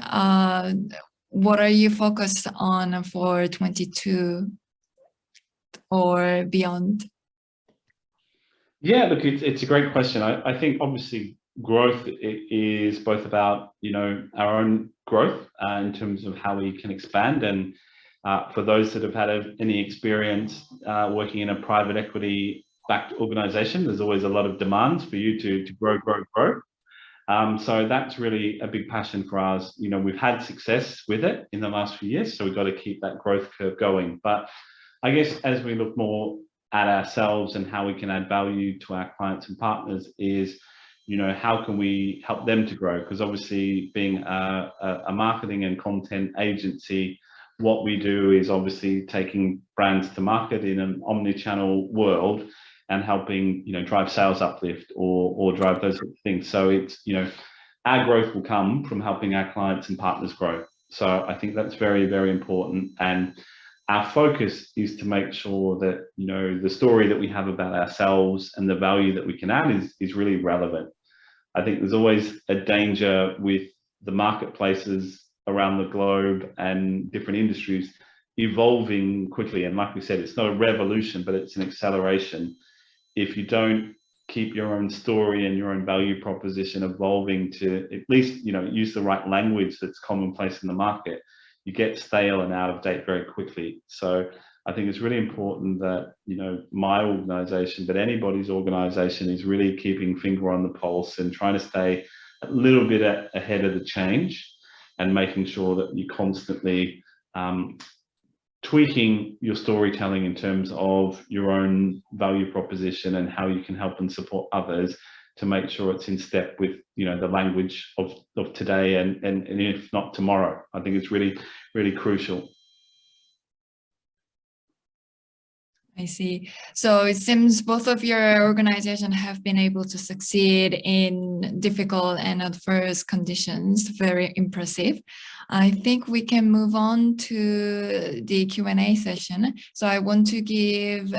what are you focused on for 22 or beyond? Yeah, look, it's a great question. I think obviously growth is both about, our own growth in terms of how we can expand. And for those that have had any experience working in a private equity backed organization, there's always a lot of demands for you to grow. So that's really a big passion for us. We've had success with it in the last few years, so we've got to keep that growth curve going. But I guess as we look more at ourselves and how we can add value to our clients and partners is, how can we help them to grow? Because obviously being a marketing and content agency, what we do is obviously taking brands to market in an omni-channel world and helping, drive sales uplift or drive those sorts of things. So it's, our growth will come from helping our clients and partners grow. So I think that's very, very important. And our focus is to make sure that, the story that we have about ourselves and the value that we can add is really relevant. I think there's always a danger with the marketplaces around the globe and different industries evolving quickly. And like we said, it's not a revolution, but it's an acceleration. If you don't keep your own story and your own value proposition evolving to at least, use the right language that's commonplace in the market, you get stale and out of date very quickly. So I think it's really important that, my organization, but anybody's organization, is really keeping finger on the pulse and trying to stay a little bit ahead of the change and making sure that you're constantly tweaking your storytelling in terms of your own value proposition and how you can help and support others to make sure it's in step with, the language of today and if not tomorrow. I think it's really, really crucial. I see. So it seems both of your organization have been able to succeed in difficult and adverse conditions. Very impressive. I think we can move on to the Q&A session. So I want to give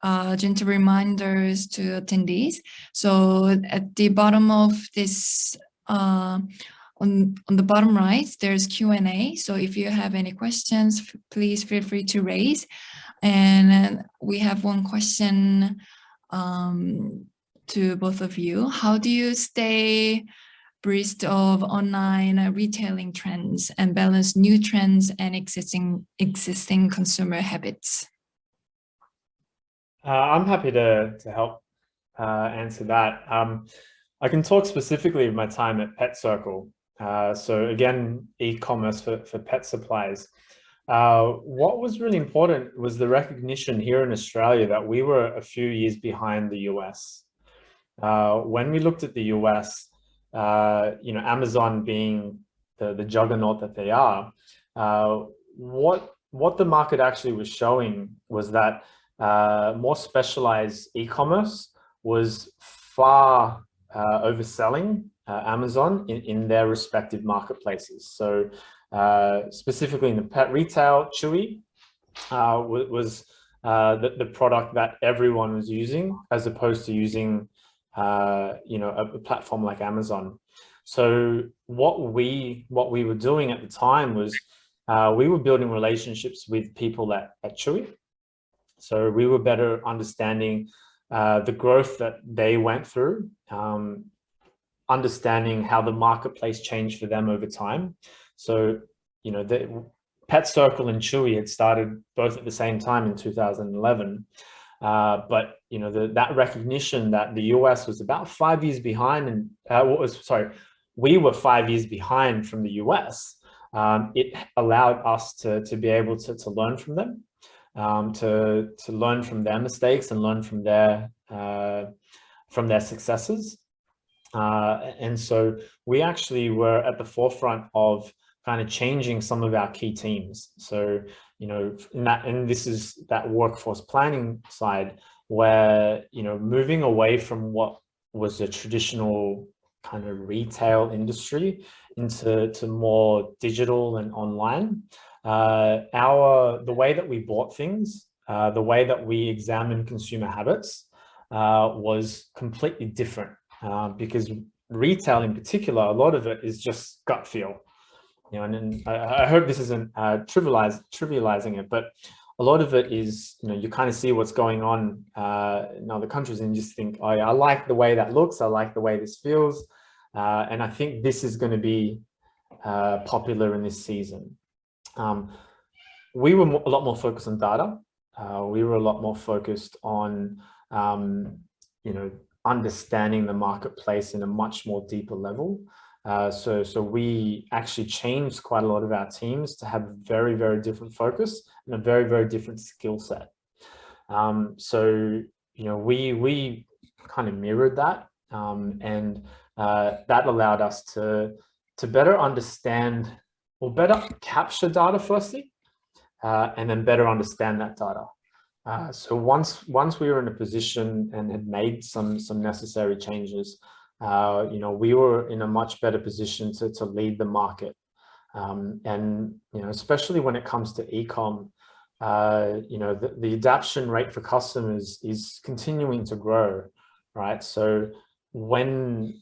gentle reminders to attendees. So at the bottom of this, on the bottom right, there's Q&A. So if you have any questions, please feel free to raise. And we have one question to both of you. How do you stay abreast of online retailing trends and balance new trends and existing consumer habits? I'm happy to help answer that. I can talk specifically of my time at Pet Circle. So again, e-commerce for pet supplies. What was really important was the recognition here in Australia that we were a few years behind the US. When we looked at the US, Amazon being the juggernaut that they are, what the market actually was showing was that more specialized e-commerce was far overselling Amazon in their respective marketplaces. So specifically in the pet retail, Chewy was the product that everyone was using, as opposed to using a platform like Amazon. So what we were doing at the time was we were building relationships with people at Chewy. So we were better understanding the growth that they went through, understanding how the marketplace changed for them over time. So, the Pet Circle and Chewy had started both at the same time in 2011. But, that recognition that the US was about 5 years behind, and we were 5 years behind from the US. It allowed us to be able to learn from them, to learn from their mistakes and learn from their successes. And so we actually were at the forefront of kind of changing some of our key teams. So, and this is that workforce planning side where, moving away from what was a traditional kind of retail industry into more digital and online. The way that we bought things, the way that we examined consumer habits was completely different, because retail in particular, a lot of it is just gut feel. You know, and I hope this isn't trivializing it, but a lot of it is, you know, you kind of see what's going on in other countries and you just think, oh yeah, I like the way that looks, I like the way this feels, and I think this is going to be popular in this season. We were a lot more focused on data. We were a lot more focused on, you know, understanding the marketplace in a much more deeper level. So we actually changed quite a lot of our teams to have a very, very different focus and a very, very different skill set. So, you know, we kind of mirrored that, and that allowed us to better understand, or better capture data firstly, and then better understand that data. So once we were in a position and had made some necessary changes, you know, we were in a much better position to lead the market. And, you know, especially when it comes to e-com, you know, the adoption rate for customers is continuing to grow, right? So when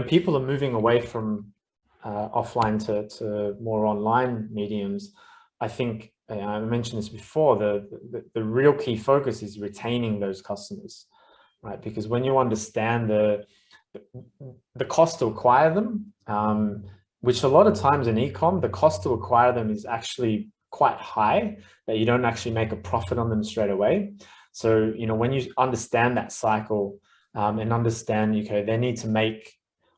people are moving away from offline to more online mediums, I think, I mentioned this before, the real key focus is retaining those customers, right? Because when you understand the cost to acquire them, which a lot of times in e-com, the cost to acquire them is actually quite high, that you don't actually make a profit on them straight away. So, you know, when you understand that cycle, and understand, okay,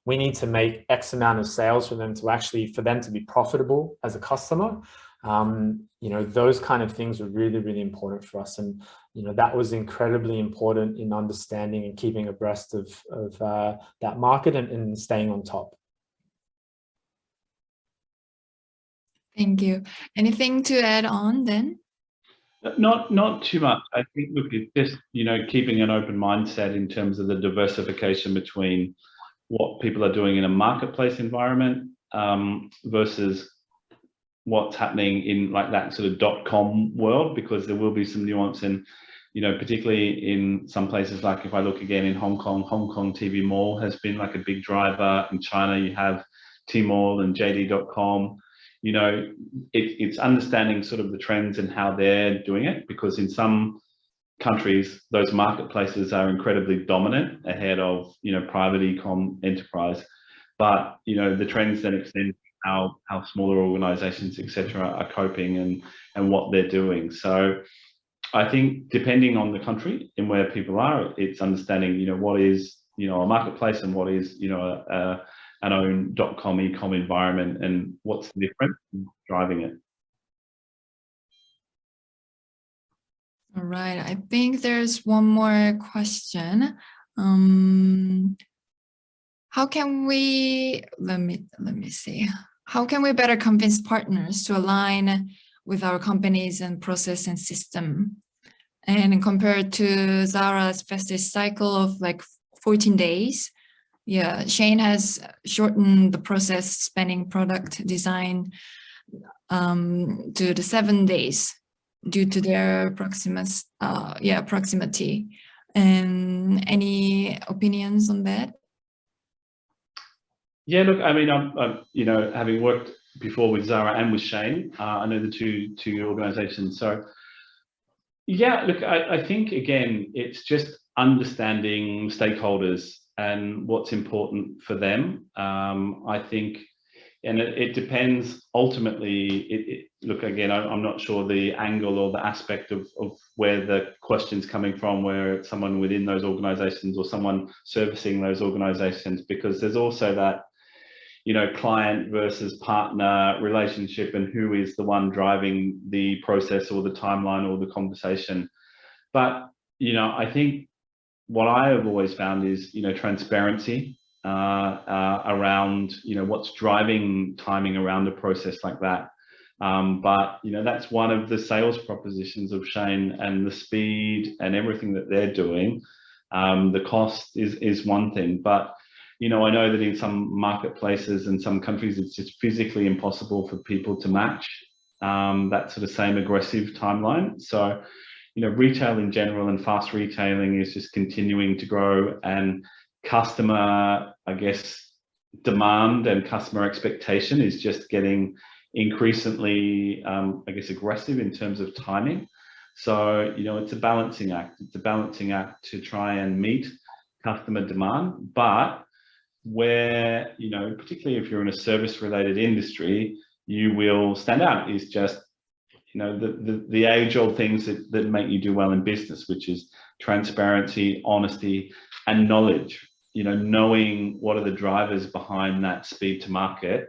we need to make X amount of sales for them to be profitable as a customer. You know, those kind of things are really, really important for us. And, you know, that was incredibly important in understanding and keeping abreast of that market and staying on top. Thank you. Anything to add on then? Not too much. I think, look, it's just, you know, keeping an open mindset in terms of the diversification between what people are doing in a marketplace environment versus what's happening in like that sort of .com world, because there will be some nuance in, you know, particularly in some places, like if I look again in Hong Kong TV Mall has been like a big driver. In China, you have Tmall and JD.com. You know, it's understanding sort of the trends and how they're doing it, because in some countries, those marketplaces are incredibly dominant ahead of, you know, private e-com enterprise. But, you know, the trends then extend how smaller organizations, etc., are coping and what they're doing. So I think depending on the country and where people are, it's understanding, you know, what is, you know, a marketplace and what is, you know, an own .com e-com environment, and what's the difference driving it. All right, I think there's one more question. How can we, let me see. How can we better convince partners to align with our companies and process and system? And compared to Zara's fastest cycle of like 14 days, yeah, Shane has shortened the process spanning product design to the 7 days due to their proximity. And any opinions on that? Yeah, look, I mean, I'm you know, having worked before with Zara and with Shane, I know the two organizations. So yeah, look, I think again, it's just understanding stakeholders and what's important for them. I think, and it depends ultimately. Look, again, I'm not sure the angle or the aspect of where the question's coming from, where it's someone within those organizations or someone servicing those organizations, because there's also that, you know, client versus partner relationship, and who is the one driving the process or the timeline or the conversation. But, you know, I think what I have always found is, you know, transparency around, you know, what's driving timing around a process like that. But, you know, that's one of the sales propositions of Shane, and the speed and everything that they're doing The cost is one thing, but I know that in some marketplaces and some countries, it's just physically impossible for people to match that sort of same aggressive timeline. So, retail in general and fast retailing is just continuing to grow, and customer, I guess, demand and customer expectation is just getting increasingly, I guess, aggressive in terms of timing. So, it's a balancing act. It's a balancing act to try and meet customer demand, but where, particularly if you're in a service-related industry, you will stand out is just, the age-old things that make you do well in business, which is transparency, honesty, and knowledge. Knowing what are the drivers behind that speed to market,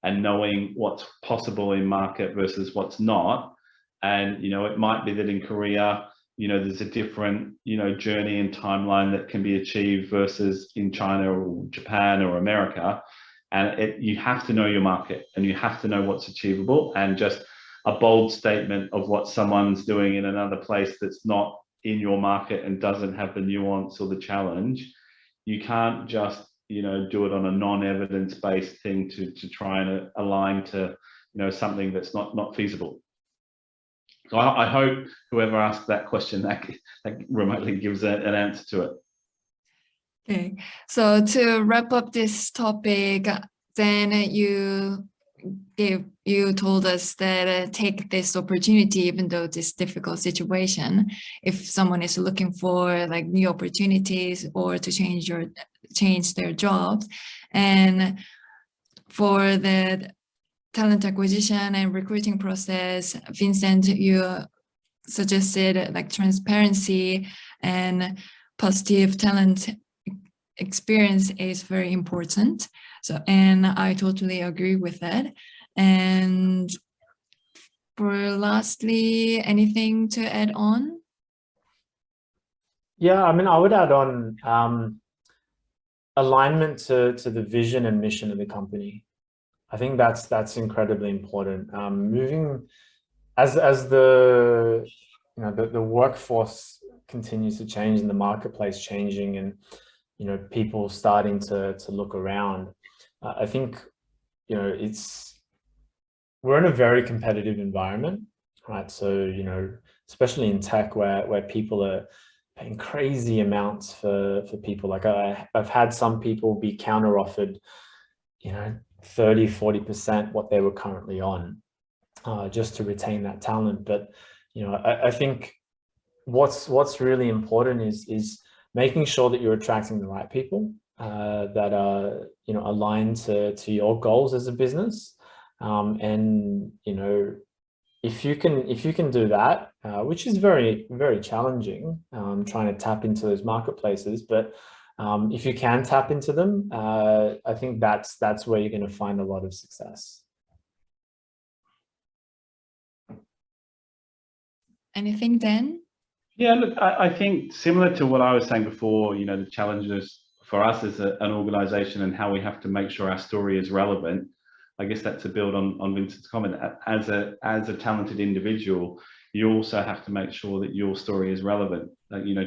and knowing what's possible in market versus what's not. And, it might be that in Korea, there's a different, journey and timeline that can be achieved versus in China or Japan or America. And you have to know your market, and you have to know what's achievable, and just a bold statement of what someone's doing in another place that's not in your market and doesn't have the nuance or the challenge. You can't just, do it on a non-evidence-based thing to try and align to, something that's not feasible. So I hope whoever asked that question that remotely gives an answer to it. Okay, so to wrap up this topic, then you told us that take this opportunity, even though this difficult situation, if someone is looking for like new opportunities or to change their jobs. And for the talent acquisition and recruiting process, Vincent, you suggested like transparency and positive talent experience is very important. So, and I totally agree with that. And for lastly, anything to add on? Yeah, I mean, I would add on alignment to the vision and mission of the company. I think that's incredibly important. Moving as the the workforce continues to change and the marketplace changing, and people starting to look around. I think we're in a very competitive environment, right? So especially in tech, where people are paying crazy amounts for people. Like I've had some people be counter offered 30-40% what they were currently on, just to retain that talent. But I think what's really important is making sure that you're attracting the right people that are aligned to your goals as a business, and if you can do that, which is very, very challenging, trying to tap into those marketplaces, but if you can tap into them, I think that's where you're going to find a lot of success. Anything, Dan? Yeah, look, I think similar to what I was saying before, the challenges for us as an organization and how we have to make sure our story is relevant. I guess that's a build on Vincent's comment. As a talented individual, you also have to make sure that your story is relevant.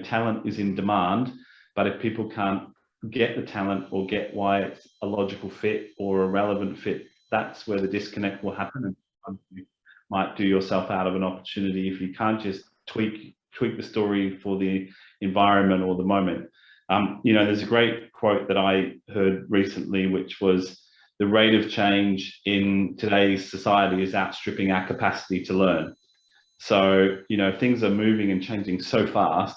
Talent is in demand, but if people can't get the talent or get why it's a logical fit or a relevant fit, that's where the disconnect will happen, and you might do yourself out of an opportunity if you can't just tweak the story for the environment or the moment. There's a great quote that I heard recently, which was, the rate of change in today's society is outstripping our capacity to learn. So, things are moving and changing so fast,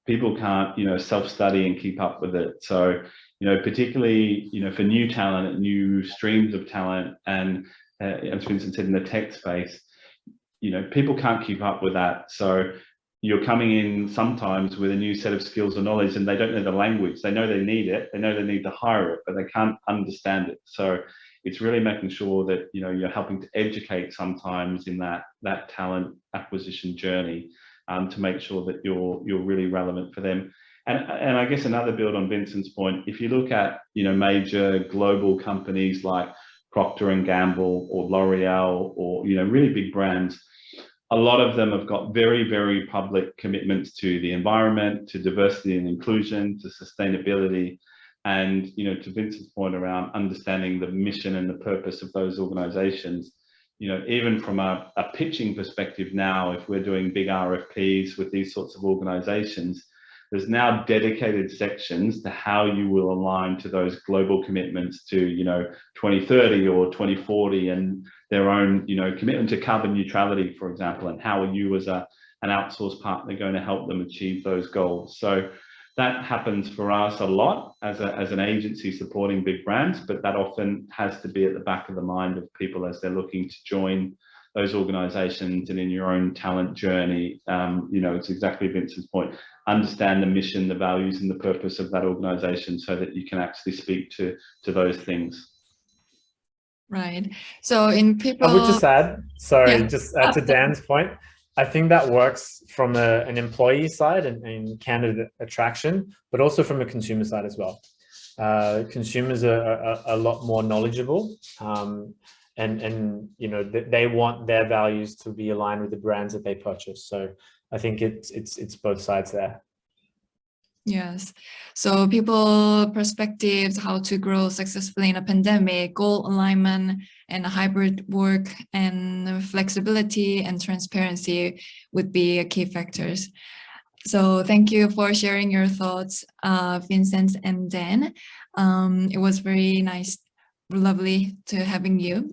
people can't, self-study and keep up with it. So, particularly, for new talent and new streams of talent, and as Vincent said, in the tech space, people can't keep up with that. So you're coming in sometimes with a new set of skills or knowledge, and they don't know the language. They know they need it, they know they need to hire it, but they can't understand it. So it's really making sure that you're helping to educate sometimes in that talent acquisition journey, to make sure that you're really relevant for them. And I guess another build on Vincent's point, if you look at major global companies like Procter & Gamble or L'Oreal, or really big brands, a lot of them have got very, very public commitments to the environment, to diversity and inclusion, to sustainability. And, you know, to Vincent's point around understanding the mission and the purpose of those organizations, you know, even from a pitching perspective now, if we're doing big RFPs with these sorts of organizations, there's now dedicated sections to how you will align to those global commitments to, you know, 2030 or 2040, and their own, you know, commitment to carbon neutrality, for example, and how are you as an outsource partner going to help them achieve those goals. So that happens for us a lot as an agency supporting big brands, but that often has to be at the back of the mind of people as they're looking to join those organizations. And in your own talent journey, you know, it's exactly Vincent's point, understand the mission, the values and the purpose of that organization so that you can actually speak to those things. Right. So in people, I would just add, sorry, Yeah. just add to Dan's point. I think that works from an employee side and candidate attraction, but also from a consumer side as well. Consumers are a lot more knowledgeable, and you know, they want their values to be aligned with the brands that they purchase. So I think it's both sides there. Yes. So people perspectives, how to grow successfully in a pandemic, goal alignment and hybrid work and flexibility and transparency would be key factors. So thank you for sharing your thoughts, Vincent and Dan. It was very nice, lovely to having you.